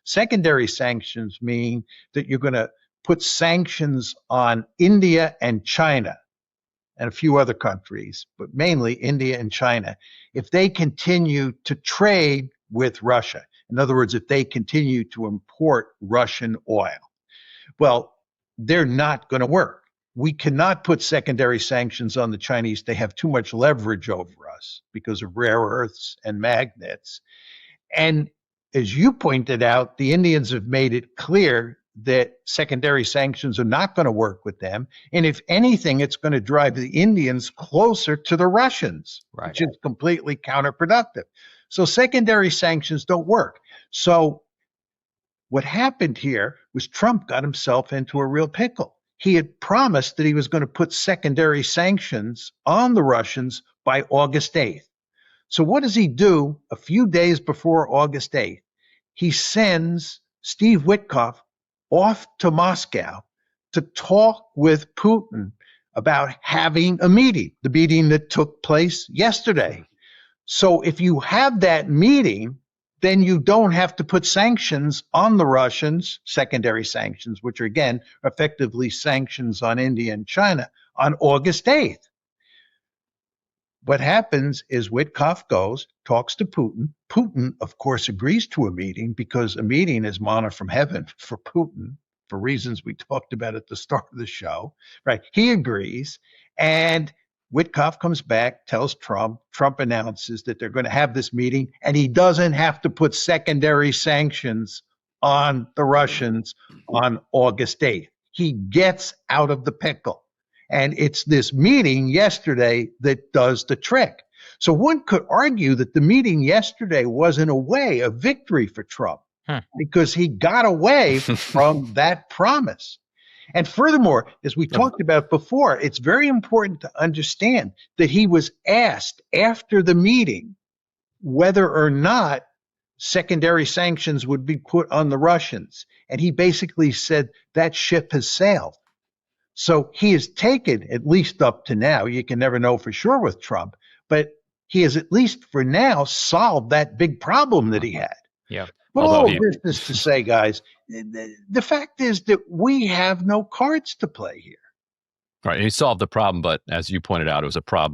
Secondary sanctions mean that you're going to put sanctions on India and China and a few other countries, but mainly India and China, if they continue to trade with Russia. In other words, if they continue to import Russian oil. Well, they're not going to work. We cannot put secondary sanctions on the Chinese. They have too much leverage over us because of rare earths and magnets. And as you pointed out, the Indians have made it clear that secondary sanctions are not going to work with them. And if anything, it's going to drive the Indians closer to the Russians, right, which is completely counterproductive. So secondary sanctions don't work. So what happened here was Trump got himself into a real pickle. He had promised that he was going to put secondary sanctions on the Russians by August 8th. So what does he do a few days before August 8th? He sends Steve Witkoff off to Moscow to talk with Putin about having a meeting, the meeting that took place yesterday. So if you have that meeting, then you don't have to put sanctions on the Russians, secondary sanctions, which are, again, effectively sanctions on India and China, on August 8th. What happens is Witkoff goes, talks to Putin. Putin, of course, agrees to a meeting because a meeting is manna from heaven for Putin for reasons we talked about at the start of the show, right? He agrees. And Witkoff comes back, tells Trump. Trump announces that they're going to have this meeting, and he doesn't have to put secondary sanctions on the Russians on August 8th. He gets out of the pickle. And it's this meeting yesterday that does the trick. So one could argue that the meeting yesterday was, in a way, a victory for Trump because he got away from that promise. And furthermore, as we talked about before, it's very important to understand that he was asked after the meeting whether or not secondary sanctions would be put on the Russians. And he basically said that ship has sailed. So he has taken, at least up to now, you can never know for sure with Trump, but he has at least for now solved that big problem that he had. Yeah. But all this is to say, guys, the fact is that we have no cards to play here. Right. He solved the problem, but as you pointed out, it was a problem